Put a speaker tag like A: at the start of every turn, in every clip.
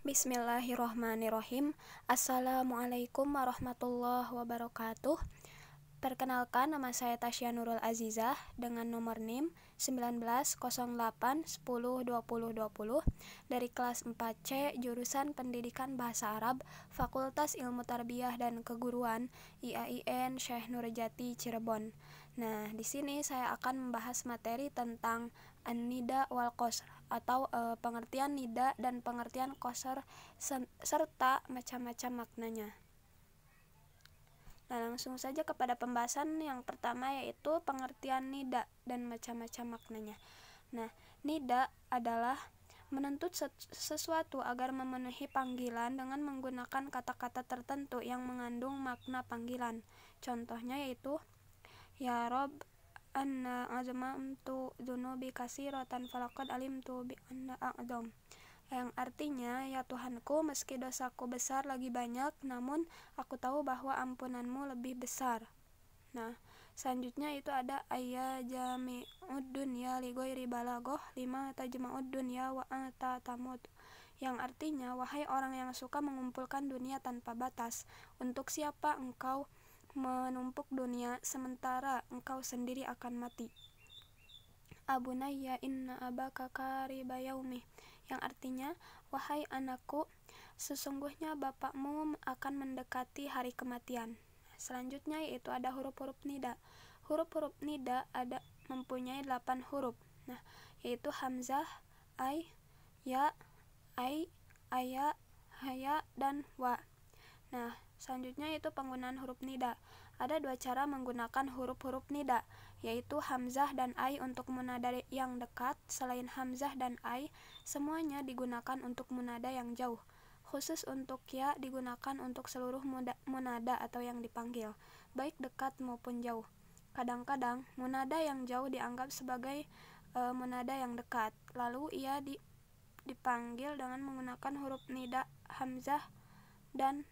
A: Bismillahirrohmanirrohim. Assalamualaikum warahmatullahi wabarakatuh. Perkenalkan, nama saya Tasya Nurul Azizah dengan nomor NIM 1908102020 dari kelas 4C jurusan Pendidikan Bahasa Arab, Fakultas Ilmu Tarbiyah dan Keguruan, IAIN Syekh Nurjati Cirebon. Nah, di sini saya akan membahas materi tentang an-nida wal qasr atau pengertian nida dan pengertian qasr serta macam-macam maknanya. Nah, langsung saja kepada pembahasan yang pertama, yaitu pengertian nida dan macam-macam maknanya. Nah, nida adalah menuntut sesuatu agar memenuhi panggilan dengan menggunakan kata-kata tertentu yang mengandung makna panggilan. Contohnya yaitu ya Rob anna azmamtu dzunubi katsiratan falaqad alimtu bi anna a'dzam, yang artinya, ya Tuhanku, meski dosaku besar lagi banyak, namun aku tahu bahwa ampunanmu lebih besar. Nah, selanjutnya itu ada ayya jami'ud dunya li ghairi balaghah lima tajma'ud dunya wa anta tamut, yang artinya, wahai orang yang suka mengumpulkan dunia tanpa batas, untuk siapa engkau menumpuk dunia sementara engkau sendiri akan mati. Abunayya inna abaka qariba yaumih, yang artinya, wahai anakku, sesungguhnya bapakmu akan mendekati hari kematian. Selanjutnya yaitu ada huruf-huruf nida. Huruf-huruf nida mempunyai 8 huruf. Nah, yaitu hamzah, ai, ya, aya, haya, dan wa. Nah, selanjutnya yaitu penggunaan huruf nida. Ada 2 cara menggunakan huruf-huruf nida, yaitu hamzah dan ai untuk munada yang dekat. Selain hamzah dan ai, semuanya digunakan untuk munada yang jauh. Khusus untuk ya digunakan untuk seluruh munada atau yang dipanggil, baik dekat maupun jauh. Kadang-kadang munada yang jauh dianggap sebagai munada yang dekat, lalu ia dipanggil dengan menggunakan huruf nida hamzah dan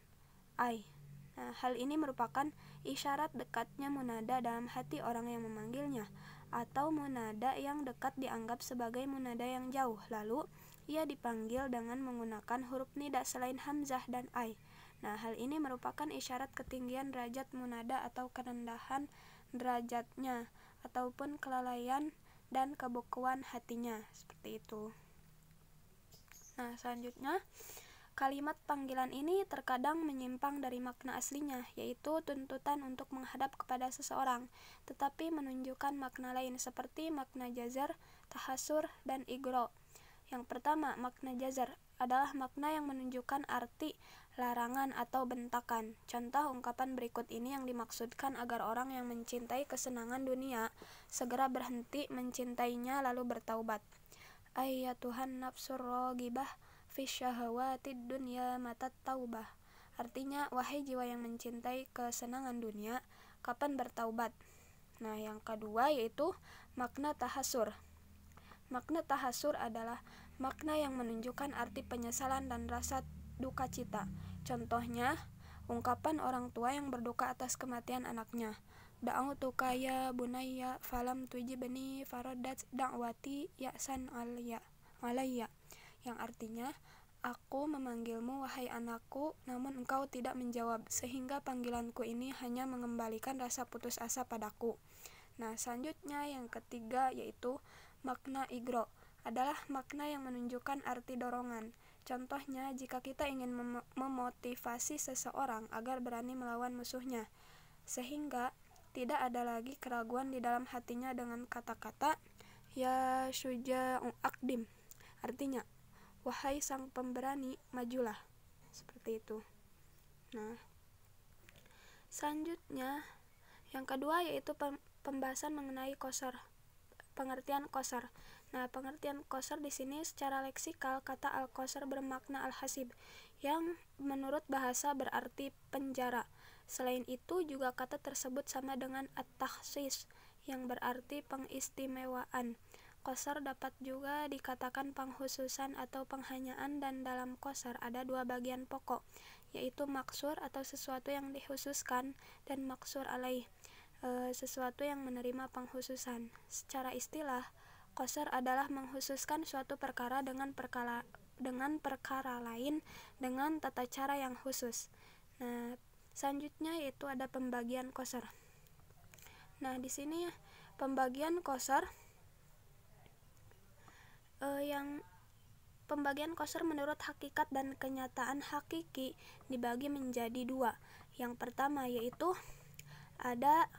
A: ai. Nah, hal ini merupakan isyarat dekatnya munada dalam hati orang yang memanggilnya, atau munada yang dekat dianggap sebagai munada yang jauh, lalu ia dipanggil dengan menggunakan huruf nida selain hamzah dan ai. Nah, hal ini merupakan isyarat ketinggian derajat munada atau kerendahan derajatnya, ataupun kelalaian dan kebekuan hatinya, seperti itu. Nah, selanjutnya, kalimat panggilan ini terkadang menyimpang dari makna aslinya, yaitu tuntutan untuk menghadap kepada seseorang, tetapi menunjukkan makna lain seperti makna jazar, tahasur, dan igro. Yang pertama, makna jazar adalah makna yang menunjukkan arti larangan atau bentakan. Contoh ungkapan berikut ini yang dimaksudkan agar orang yang mencintai kesenangan dunia segera berhenti mencintainya lalu bertaubat. Ayyatuhan nafsur raghibah fi syahawatid dunya matat taubah. Artinya, wahai jiwa yang mencintai kesenangan dunia, kapan bertaubat? Nah, yang kedua yaitu makna tahasur. Makna tahasur adalah makna yang menunjukkan arti penyesalan dan rasa duka cita. Contohnya, ungkapan orang tua yang berduka atas kematian anaknya. Da'autuka ya bunayya falam tujibni faradat da'wati ya'san alayya, yang artinya, aku memanggilmu wahai anakku, namun engkau tidak menjawab, sehingga panggilanku ini hanya mengembalikan rasa putus asa padaku. Nah, selanjutnya yang ketiga yaitu makna igro, adalah makna yang menunjukkan arti dorongan. Contohnya, jika kita ingin memotivasi seseorang agar berani melawan musuhnya, sehingga tidak ada lagi keraguan di dalam hatinya dengan kata-kata ya syuja'u aqdim, artinya, wahai sang pemberani, majulah, seperti itu. Nah, selanjutnya yang kedua yaitu pembahasan mengenai qasr, pengertian qasr. Nah, pengertian qasr di sini secara leksikal, kata al-qasr bermakna al-hasib, yang menurut bahasa berarti penjara. Selain itu juga kata tersebut sama dengan at-takhsis, yang berarti pengistimewaan. Qasr dapat juga dikatakan pengkhususan atau penghanyaan, dan dalam qasr ada 2 bagian pokok, yaitu maksur atau sesuatu yang dikhususkan, dan maksur alaih, sesuatu yang menerima pengkhususan. Secara istilah, qasr adalah mengkhususkan suatu perkara dengan dengan perkara lain dengan tata cara yang khusus. Nah, selanjutnya yaitu ada pembagian qasar. Nah, di sini pembagian qasar Pembagian qasar menurut hakikat dan kenyataan hakiki dibagi menjadi dua. Yang pertama yaitu ada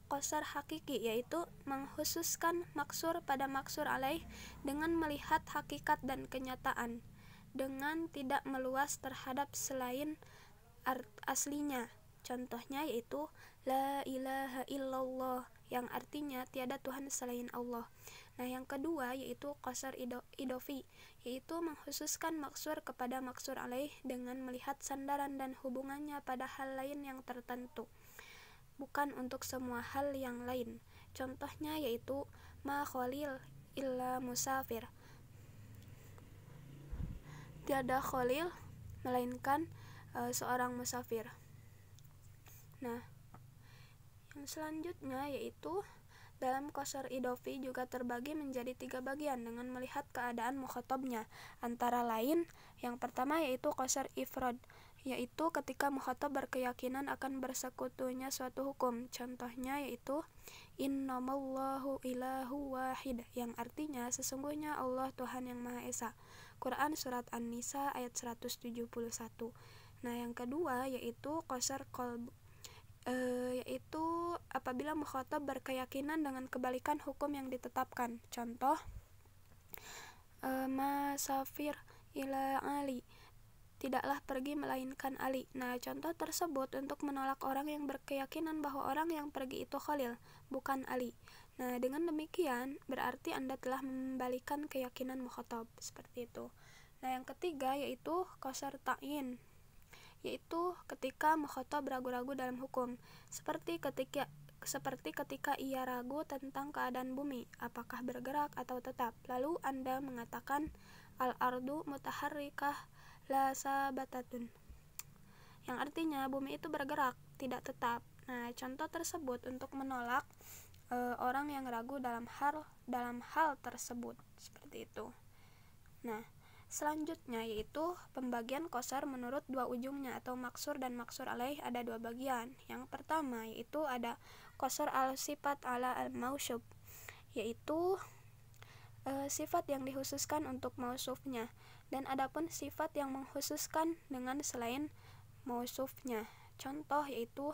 A: qasar hakiki, yaitu mengkhususkan maksur pada maksur alaih dengan melihat hakikat dan kenyataan dengan tidak meluas terhadap selain aslinya. Contohnya yaitu la ilaha illallah, yang artinya tiada Tuhan selain Allah. Nah, yang kedua yaitu qasar idofi, yaitu mengkhususkan maksur kepada maksur alaih dengan melihat sandaran dan hubungannya pada hal lain yang tertentu, bukan untuk semua hal yang lain. Contohnya yaitu ma khalil illa musafir, tiada khalil melainkan seorang musafir. Nah, yang selanjutnya yaitu dalam qasar idofi juga terbagi menjadi 3 bagian dengan melihat keadaan mukhatabnya. Antara lain, yang pertama yaitu qasar ifrad, yaitu ketika mukhatab berkeyakinan akan bersekutunya suatu hukum. Contohnya yaitu innamallahu ilahu wahid, yang artinya sesungguhnya Allah Tuhan yang Maha Esa. Quran Surat An-Nisa ayat 171. Nah, yang kedua yaitu qasar qalb, yaitu apabila mukhatab berkeyakinan dengan kebalikan hukum yang ditetapkan. Contoh, masafir ila Ali, tidaklah pergi melainkan Ali. Nah, contoh tersebut untuk menolak orang yang berkeyakinan bahwa orang yang pergi itu Khalil, bukan Ali. Nah, dengan demikian berarti Anda telah membalikan keyakinan mukhatab, seperti itu. Nah, yang ketiga yaitu qasar ta'yin, yaitu ketika mukhatab ragu-ragu dalam hukum, seperti ketika ia ragu tentang keadaan bumi, apakah bergerak atau tetap. Lalu Anda mengatakan al-ardu mutaharrikah la sabatatun, yang artinya bumi itu bergerak, tidak tetap. Nah, contoh tersebut untuk menolak orang yang ragu dalam hal tersebut, seperti itu. Nah, selanjutnya yaitu pembagian qasar menurut dua ujungnya atau maksur dan maksur alaih ada 2 bagian. Yang pertama yaitu ada qasar al-sifat ala al-mausuf, yaitu sifat yang dikhususkan untuk mausufnya, dan adapun sifat yang mengkhususkan dengan selain mausufnya. Contoh yaitu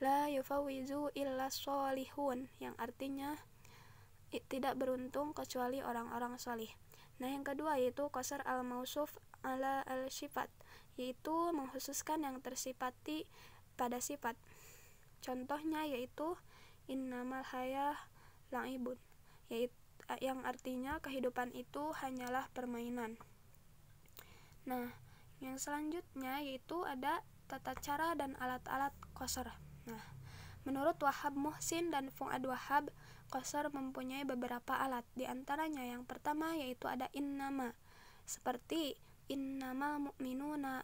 A: la yufawizu illa sholihun, yang artinya tidak beruntung kecuali orang-orang salih. Nah, yang kedua yaitu qasar al-mausuf ala al-sifat, yaitu mengkhususkan yang tersifati pada sifat. Contohnya yaitu innamal hayah la'ibun, yaitu yang artinya kehidupan itu hanyalah permainan. Nah, yang selanjutnya yaitu ada tata cara dan alat-alat qasar. Nah, menurut Wahab Muhsin dan Fuad Wahab, qasar mempunyai beberapa alat. Di antaranya yang pertama yaitu ada innama, seperti innamal mu'minuna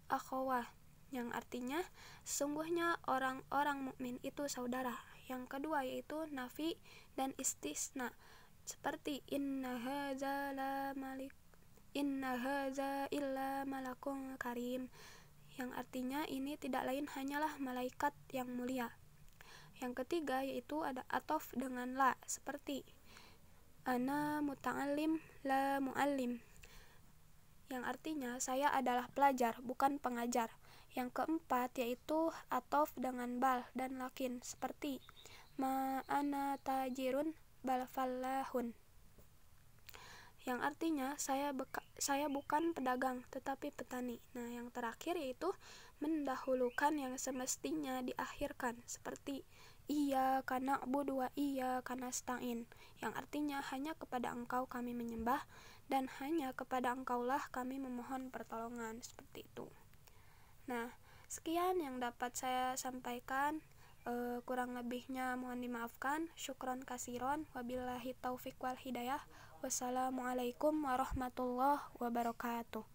A: akhawah, yang artinya sesungguhnya orang-orang mukmin itu saudara. Yang kedua yaitu nafi dan istisna, seperti inna hadza illa malakun karim, yang artinya ini tidak lain hanyalah malaikat yang mulia. Yang ketiga yaitu ada atof dengan la, seperti ana muta'allim la mu'allim, yang artinya saya adalah pelajar bukan pengajar. Yang keempat yaitu atof dengan bal dan lakin, seperti ma ana tajirun bal fallahun, yang artinya saya bukan pedagang tetapi petani. Nah, yang terakhir yaitu mendahulukan yang semestinya diakhirkan, seperti iyyaka na'budu wa iyyaka nasta'in, yang artinya hanya kepada Engkau kami menyembah dan hanya kepada Engkaulah kami memohon pertolongan, seperti itu. Nah, sekian yang dapat saya sampaikan. Kurang lebihnya mohon dimaafkan. Syukron kasiron, wabillahi taufik wal hidayah. Wassalamualaikum warahmatullahi wabarakatuh.